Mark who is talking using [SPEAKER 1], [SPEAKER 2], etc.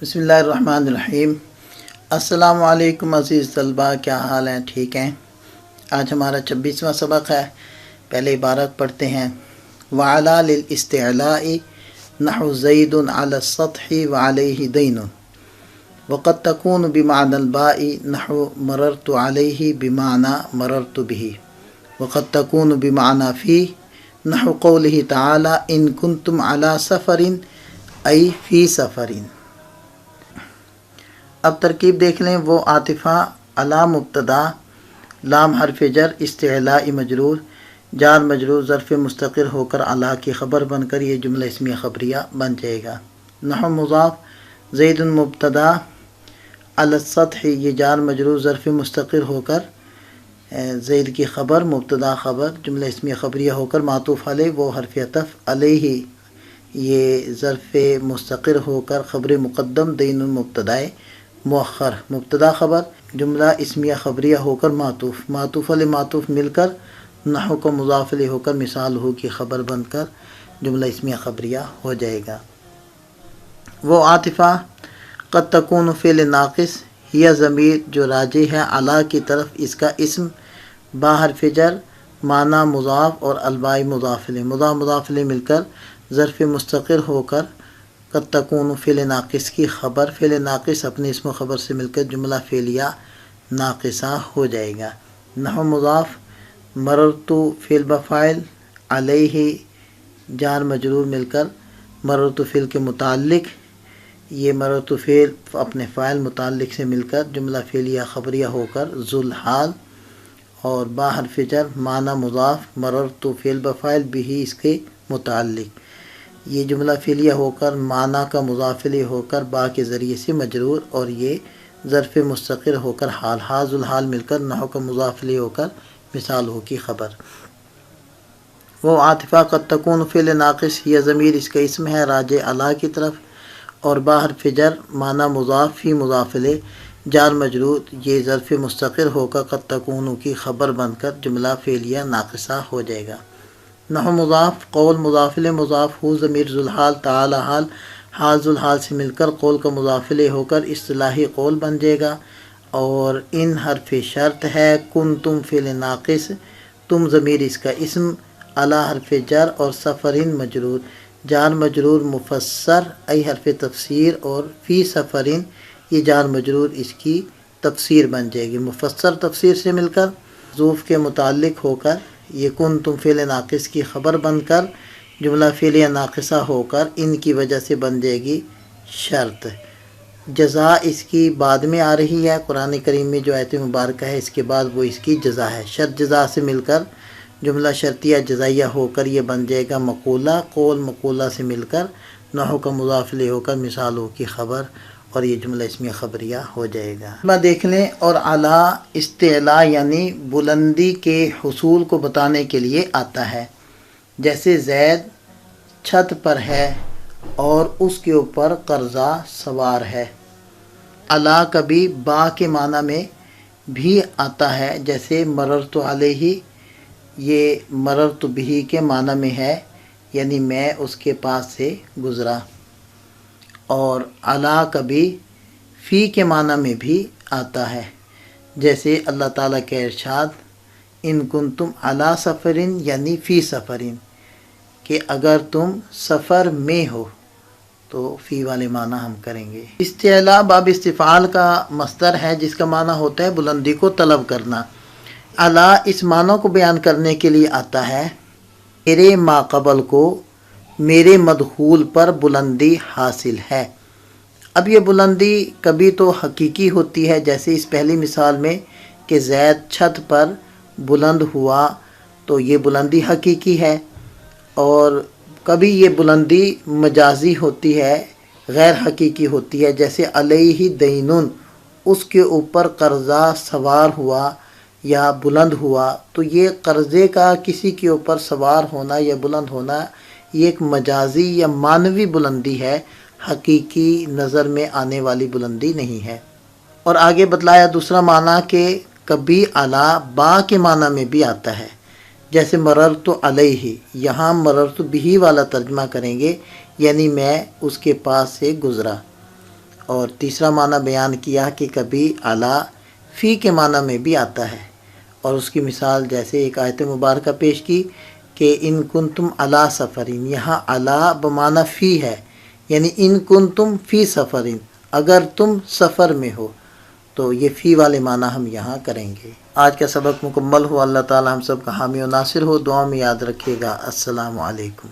[SPEAKER 1] بسم اللہ الرحمن الرحیم۔ السلام علیکم عزیز طلباء، کیا حال ہیں؟ ٹھیک ہیں؟ آج ہمارا 26واں سبق ہے۔ پہلے عبارت پڑھتے ہیں۔ وعلا للاستعلاء نحو زید علی السطح وعلیہ دین، وقد تکون بمعنى الباء نحو مررت علیہ بمعنى مررت به، وقد تکون بمعنى فی نحو قولہ تعالی ان کنتم علی سفر ای فی سفر۔ اب ترکیب دیکھ لیں۔ وہ عاطفہ علی مبتدا، لام حرف جر، استعلاء مجرور، جار مجرور ظرف مستقر ہو کر علی کی خبر بن کر یہ جملہ اسمیہ خبریہ بن جائے گا۔ نحو مضاف، زید مبتدا، علی السطح یہ جار مجرور ظرف مستقر ہو کر زید کی خبر مبتدا خبر جملہ اسمیہ خبریہ ہو کر معطوف علیہ، وہ حرف عطف علیہ یہ ظرف مستقر ہو کر خبر مقدم، دین مبتدائے مؤخر مبتدا خبر جملہ اسمیہ خبریہ ہو کر معطوف علیہ معطوف مل کر نحو کا مضاف علیہ ہو کر مثال ہو کی خبر بن کر جملہ اسمیہ خبریہ ہو جائے گا۔ وہ عاطفہ قد تکون فعل ناقص، یہ ضمیر جو راجع ہے علی کی طرف، اس کا اسم با حرف جر، معنی مضاف اور الباء مضاف الیہ، مضاف الیہ مل کر ظرف مستقر ہو کر قد تکون فعل ناقص کی خبر، فعل ناقص اپنے اسم و خبر سے مل کر جملہ فعلیہ ناقصہ ہو جائے گا۔ نحو مضاف، مررت فعل بفاعل، علیہ جار مجرور مل کر مررت فعل کے متعلق، یہ مررت فعل اپنے فاعل متعلق سے مل کر جملہ فعلیہ خبریہ ہو کر ذو الحال، اور با حرف جر، معنی مضاف، مررت فعل بفاعل بھی اس کے متعلق، یہ جملہ فعلیہ ہو کر معنی کا مضاف الیہ ہو کر با کے ذریعے سے مجرور، اور یہ ظرف مستقر ہو کر حال الحال مل کر نحو کا مضاف الیہ ہو کر مثال ہو کی خبر۔ وہ عاطفہ قد تکون فعل ناقص، یہ ضمیر اس کا اسم ہے راجع علی کی طرف، اور با حرف جر، معنی مضاف، فی مضاف الیہ، جار مجرور، یہ ظرف مستقر ہو کر قد تکون کی خبر بن کر جملہ فعلیہ ناقصہ ہو جائے گا۔ نحو مضاف، قول مضاف الیہ مضاف ہو ضمیر ذو الحال تعالی حال ذو الحال سے مل کر قول کا مضاف الیہ ہو کر اصطلاحی قول بن جائے گا، اور ان حرف شرط ہے، کنتم فعل ناقص، تم ضمیر اس کا اسم، علی حرف جر اور سفرین مجرور، جار مجرور مفسر ای حرف تفسیر، اور فی سفرین یہ جار مجرور اس کی تفسیر بن جائے گی، مفسر تفسیر سے مل کر ظروف کے متعلق ہو کر یہ کنتم فعل ناقص کی خبر بن کر جملہ فعلیہ ناقصہ ہو کر ان کی وجہ سے بن جائے گی شرط۔ جزا اس کی بعد میں آ رہی ہے، قرآن کریم میں جو آیت مبارکہ ہے اس کے بعد وہ اس کی جزا ہے، شرط جزا سے مل کر جملہ شرطیہ جزائیہ ہو کر یہ بن جائے گا مقولہ، قول مقولہ سے مل کر نحو کا مضاف الیہ ہو کر مثال ہو کی خبر، اور یہ جملہ اسمیہ خبریہ ہو جائے گا۔ دیکھ لیں۔ اور اعلیٰ استعلاء یعنی بلندی کے حصول کو بتانے کے لیے آتا ہے، جیسے زید چھت پر ہے اور اس کے اوپر قرضہ سوار ہے۔ اعلیٰ کبھی با کے معنی میں بھی آتا ہے، جیسے مررت علیہ، یہ مررت بھی کے معنی میں ہے، یعنی میں اس کے پاس سے گزرا۔ اور اعلیٰ کبھی فی کے معنی میں بھی آتا ہے، جیسے اللہ تعالیٰ کے ارشاد ان کنتم علی سفرین یعنی فی سفرین، کہ اگر تم سفر میں ہو، تو فی والے معنی ہم کریں گے۔ استعلاء باب استفعال کا مصدر ہے، جس کا معنی ہوتا ہے بلندی کو طلب کرنا۔ اعلیٰ اس معنی کو بیان کرنے کے لیے آتا ہے، میرے ماقبل کو میرے مدخول پر بلندی حاصل ہے۔ اب یہ بلندی کبھی تو حقیقی ہوتی ہے، جیسے اس پہلی مثال میں کہ زید چھت پر بلند ہوا، تو یہ بلندی حقیقی ہے، اور کبھی یہ بلندی مجازی ہوتی ہے، غیر حقیقی ہوتی ہے، جیسے علیہ دینن، اس کے اوپر قرضہ سوار ہوا یا بلند ہوا، تو یہ قرضے کا کسی کے اوپر سوار ہونا یا بلند ہونا یہ ایک مجازی یا معنوی بلندی ہے، حقیقی نظر میں آنے والی بلندی نہیں ہے۔ اور آگے بتلایا دوسرا معنی کہ کبھی اعلیٰ با کے معنی میں بھی آتا ہے، جیسے مررت علیہ، یہاں مررت بھی والا ترجمہ کریں گے، یعنی میں اس کے پاس سے گزرا، اور تیسرا معنی بیان کیا کہ کبھی علی فی کے معنی میں بھی آتا ہے، اور اس کی مثال جیسے ایک آیت مبارکہ پیش کی کہ ان کنتم علی سفرین، یہاں علی بمعنی فی ہے، یعنی ان کنتم فی سفرین، اگر تم سفر میں ہو، تو یہ فی والے معنی ہم یہاں کریں گے۔ آج کا سبق مکمل ہو، اللہ تعالی ہم سب کا حامی و ناصر ہو، دعا میں یاد رکھیے گا۔ السلام علیکم۔